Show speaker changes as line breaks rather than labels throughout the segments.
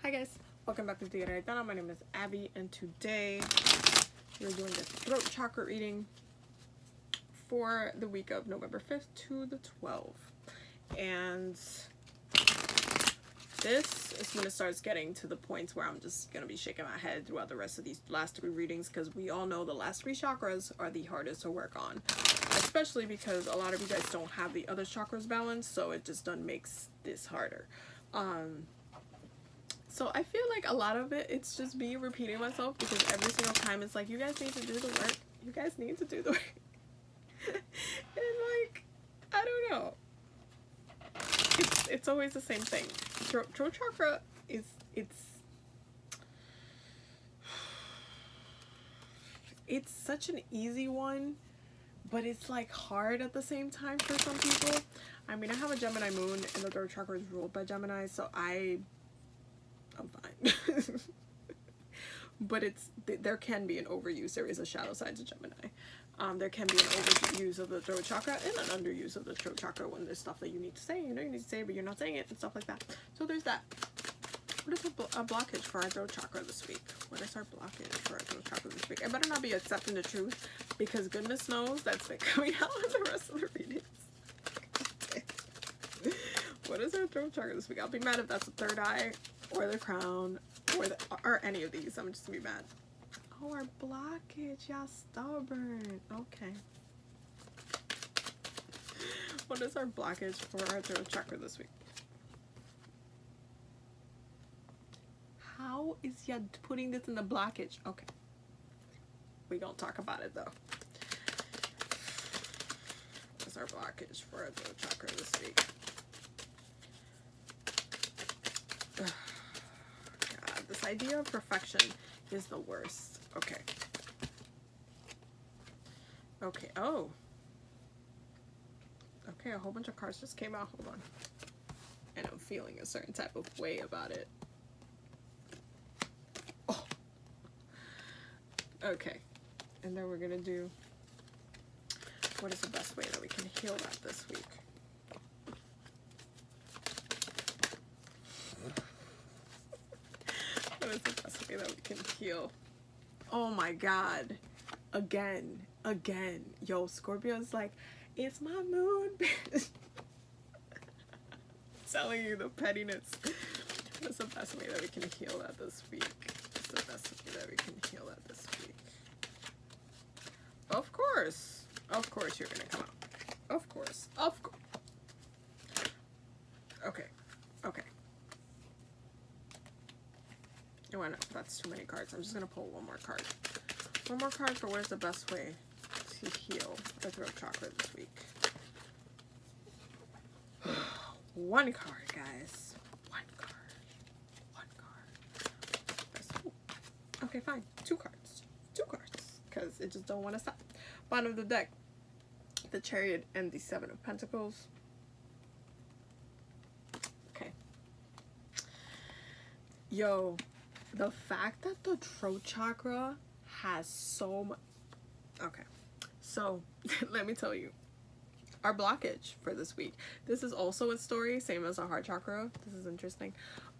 Hi guys, welcome back to the Dana. My name is Abby, and today we're doing the throat chakra reading for the week of November 5th to the 12th. And this is when it starts getting to the points where I'm just going to be shaking my head throughout the rest of these last three readings, because we all know the last three chakras are the hardest to work on, especially because a lot of you guys don't have the other chakras balanced, so it just done makes this harder. So I feel like a lot of it's just me repeating myself, because every single time it's like, you guys need to do the work. You guys need to do the work. And like, I don't know. It's always the same thing. Throat chakra it's such an easy one, but it's like hard at the same time for some people. I mean, I have a Gemini moon, and the throat chakra is ruled by Gemini, so I'm fine. But there can be an overuse. There is a shadow side to Gemini. There can be an overuse of the throat chakra and an underuse of the throat chakra when there's stuff that you need to say. You know you need to say, but you're not saying it, and stuff like that. So there's that. What is a blockage for our throat chakra this week? What is our blockage for our throat chakra this week? I better not be accepting the truth, because goodness knows that's been coming out in the rest of the readings. Okay. What is our throat chakra this week? I'll be mad if that's the third eye, or the crown, or any of these. I'm just gonna be mad. Oh, our blockage, y'all stubborn. Okay. What is our blockage for our throat chakra this week? How is ya putting this in the blockage? Okay. We gonna talk about it though. What's our blockage for our throat chakra this week? God, this idea of perfection is the worst. Okay. Okay. Oh. Okay, a whole bunch of cards just came out. Hold on. And I'm feeling a certain type of way about it. Oh. Okay. And then we're gonna do, what is the best way that we can heal that this week? What is the best way that we can heal? Oh my God. Again. Yo, Scorpio's like, it's my moon. Telling you the pettiness. What's the best way that we can heal that this week? What's the best way that we can heal that this week? Of course. Of course you're gonna come out. Of course. Okay. Oh, I know, that's too many cards. I'm just gonna pull one more card. One more card for what is the best way to heal the throat chakra this week. One card, guys. One card. Okay, fine. Two cards. Because it just don't want to stop. Bottom of the deck, the Chariot and the Seven of Pentacles. Okay. Yo, the fact that the throat chakra has so much. Okay, so let me tell you, our blockage for this week. This is also a story, same as our heart chakra. This is interesting.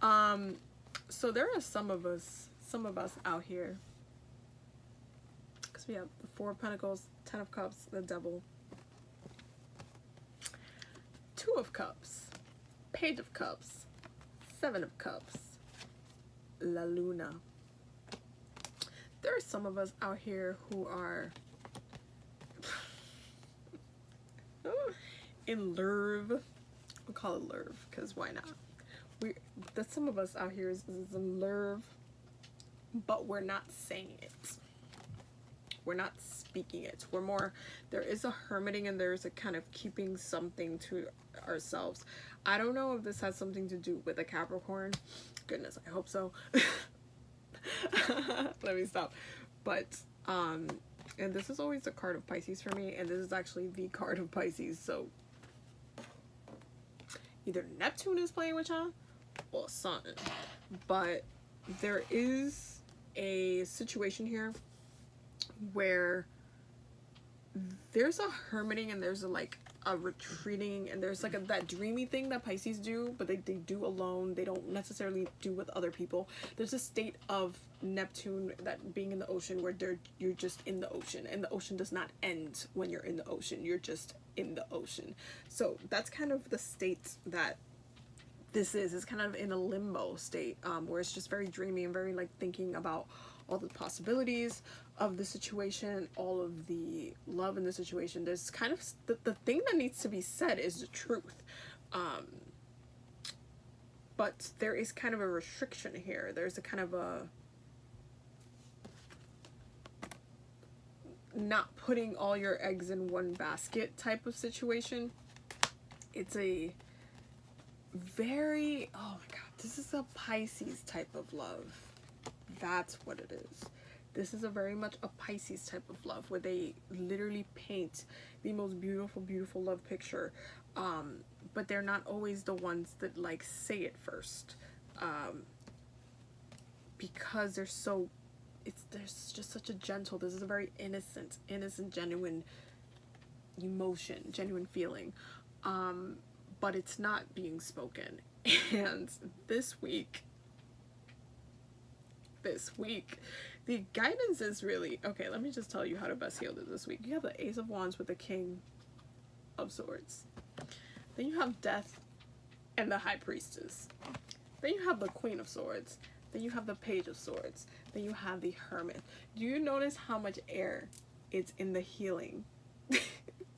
So there are some of us out here, because we have the Four of Pentacles, Ten of Cups, the Devil, Two of Cups, Page of Cups, Seven of Cups, La Luna. There are some of us out here who are in love. We'll call it love, because why not? That some of us out here is in love, but we're not saying it. We're not speaking it. We're more, there is a hermiting, and there's a kind of keeping something to ourselves. I don't know if this has something to do with a Capricorn. Goodness, I hope so. Let me stop. But and this is always a card of Pisces for me, and this is actually the card of Pisces, so either Neptune is playing with y'all or Sun. But there is a situation here where there's a hermiting, and there's a a retreating, and there's like that dreamy thing that Pisces do, but they do alone. They don't necessarily do with other people. There's a state of Neptune, that being in the ocean, where you're just in the ocean, and the ocean does not end when you're in the ocean. You're just in the ocean. So that's kind of the state that this is kind of in a limbo state, where it's just very dreamy and very like thinking about all the possibilities of the situation, all of the love in the situation. There's kind of the thing that needs to be said is the truth, but there is kind of a restriction here. There's a kind of a not putting all your eggs in one basket type of situation. It's a very, oh my god, this is a Pisces type of love. That's what it is. This is a very much a Pisces type of love, where they literally paint the most beautiful, beautiful love picture, but they're not always the ones that like say it first, because they're so, there's just such a gentle, this is a very innocent, genuine emotion, genuine feeling, but it's not being spoken. And this week, the guidance is really, okay, let me just tell you how to best heal this week. You have the Ace of Wands with the King of Swords. Then you have Death and the High Priestess. Then you have the Queen of Swords. Then you have the Page of Swords. Then you have the Hermit. Do you notice how much air is in the healing?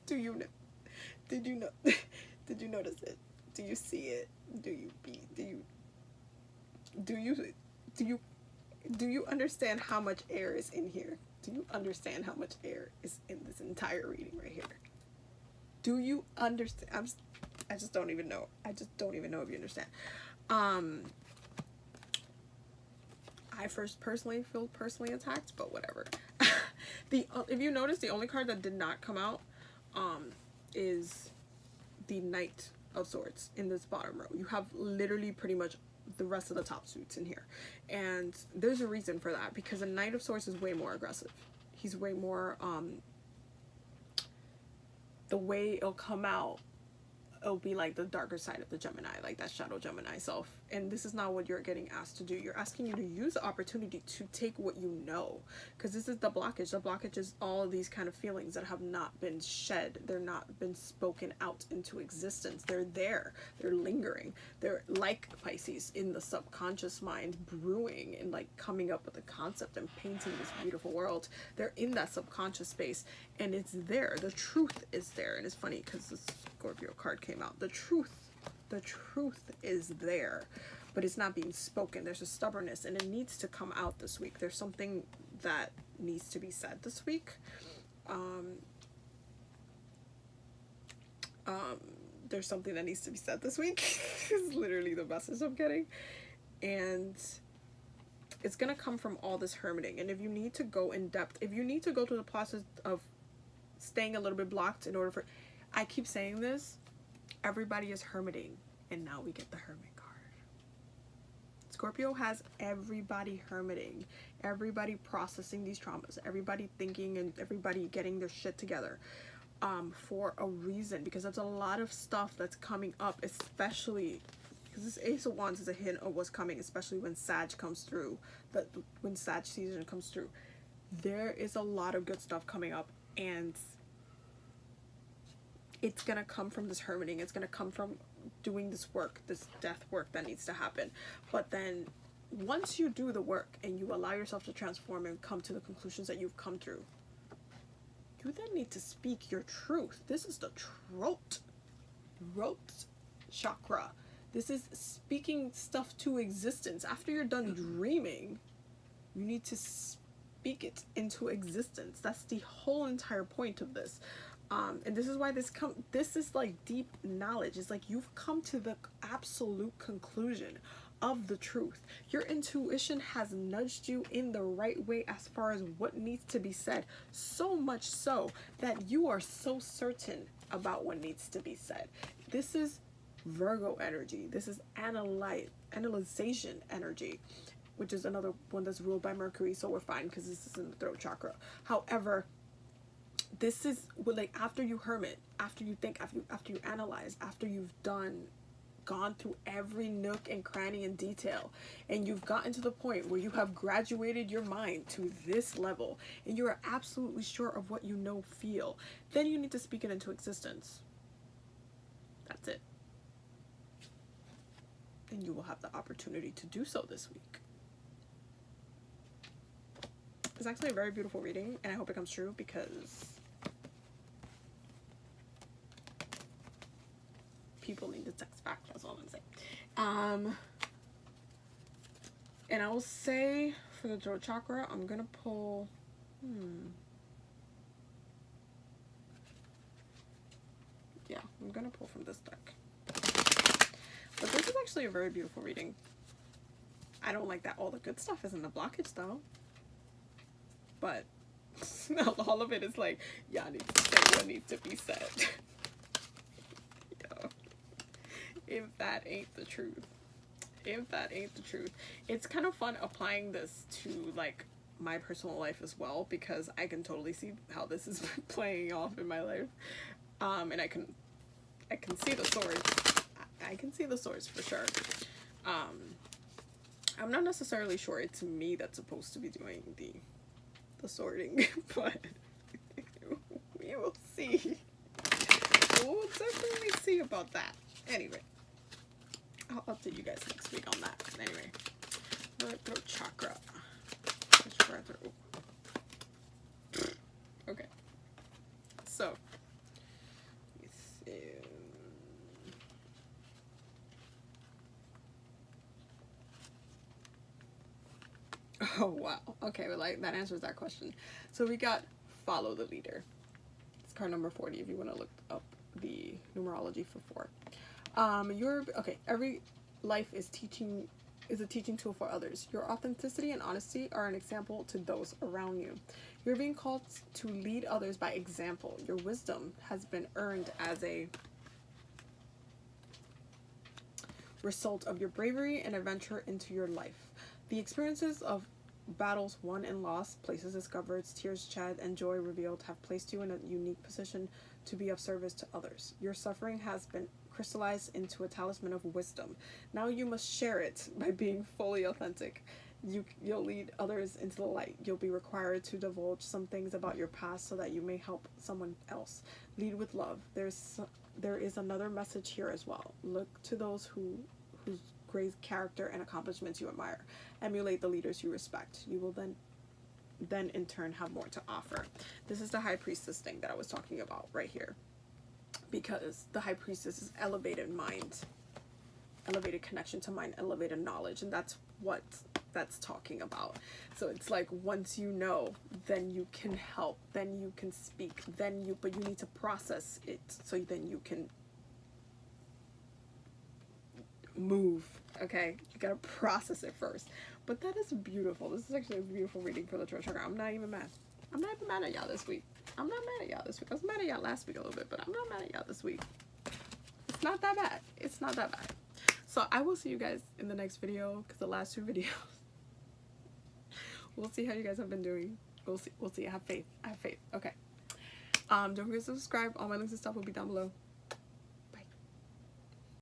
Do you know? Did you know? Did you notice it? Do you see it? Do you understand how much air is in here? Do you understand how much air is in this entire reading right here? Do you understand? I just don't even know. I just don't even know if you understand. I personally feel personally attacked, but whatever. If you notice, the only card that did not come out is the Knight of Swords in this bottom row. You have literally pretty much the rest of the top suits in here, and there's a reason for that, because the Knight of Swords is way more aggressive. He's way more the way it'll come out, it'll be like the darker side of the Gemini, like that shadow Gemini self. And this is not what you're getting asked to do. You're asking you to use the opportunity to take what you know, because this is the blockage. The blockage is all of these kind of feelings that have not been shed. They're not been spoken out into existence. They're there. They're lingering. They're like Pisces in the subconscious mind, brewing and like coming up with a concept and painting this beautiful world. They're in that subconscious space, and it's there. The truth is there. And it's funny because the Scorpio card came out. The truth is there, but it's not being spoken. There's a stubbornness, and it needs to come out this week. There's something that needs to be said this week. There's something that needs to be said this week. Is literally the message I'm getting, and it's gonna come from all this hermiting. And if you need to go in depth, if you need to go through the process of staying a little bit blocked in order for, I keep saying this, everybody is hermiting, and now we get the Hermit card. Scorpio has everybody hermiting, everybody processing these traumas, everybody thinking, and everybody getting their shit together for a reason, because there's a lot of stuff that's coming up, especially because this Ace of Wands is a hint of what's coming, especially when Sag comes through, when Sag season comes through. There is a lot of good stuff coming up, and it's gonna come from this hermiting. It's gonna come from doing this work, this death work that needs to happen. But then once you do the work and you allow yourself to transform and come to the conclusions that you've come through, you then need to speak your truth. This is the throat chakra. This is speaking stuff to existence. After you're done dreaming, you need to speak it into existence. That's the whole entire point of this. And this is why this is like deep knowledge. It's like you've come to the absolute conclusion of the truth. Your intuition has nudged you in the right way as far as what needs to be said, so much so that you are so certain about what needs to be said. This is Virgo energy. This is analyzation energy, which is another one that's ruled by Mercury, so we're fine because this is in the throat chakra. However, this is like, after you hermit, after you think, after you analyze, after you've gone through every nook and cranny in detail, and you've gotten to the point where you have graduated your mind to this level, and you are absolutely sure of what you know, feel, then you need to speak it into existence. That's it. And you will have the opportunity to do so this week. It's actually a very beautiful reading, and I hope it comes true, because people need to text back. That's all I'm saying. And I will say, for the throat chakra, I'm gonna pull yeah, I'm gonna pull from this deck. But this is actually a very beautiful reading. I don't like that all the good stuff is in the blockage though. But all of it is like, y'all need to say what needs to be said. Yo, if that ain't the truth. If that ain't the truth. It's kind of fun applying this to like my personal life as well, because I can totally see how this is playing off in my life. And I can see the swords. I can see the swords for sure. I'm not necessarily sure it's me that's supposed to be doing the sorting, but we will see. We'll definitely see about that. Anyway, I'll update you guys next week on that. Anyway, throat chakra. Okay, so oh wow, okay, well, like, that answers that question. So we got follow the leader. It's card number 40 if you want to look up the numerology for 4. Every life is a teaching tool for others. Your authenticity and honesty are an example to those around you. You're being called to lead others by example. Your wisdom has been earned as a result of your bravery and adventure into your life. The experiences of battles won and lost, places discovered, tears shed, and joy revealed have placed you in a unique position to be of service to others. Your suffering has been crystallized into a talisman of wisdom. Now you must share it by being fully authentic. You'll lead others into the light. You'll be required to divulge some things about your past so that you may help someone else. Lead with love. There is another message here as well. Look to those whose great character and accomplishments you admire. Emulate the leaders you respect. You will then in turn have more to offer. This is the high priestess thing that I was talking about right here, because the high priestess is elevated mind, elevated connection to mind, elevated knowledge, and that's what that's talking about. So it's like, once you know, then you can help, then you can speak, but you need to process it, so then you can move. Okay, you gotta process it first. But that is beautiful. This is actually a beautiful reading for the throat chakra. I'm not even mad. I'm not even mad at y'all this week. I'm not mad at y'all this week. I was mad at y'all last week a little bit, but I'm not mad at y'all this week. It's not that bad. It's not that bad. So I will see you guys in the next video, because the last 2 videos, we'll see how you guys have been doing. We'll see. I have faith. Okay. Don't forget to subscribe. All my links and stuff will be down below.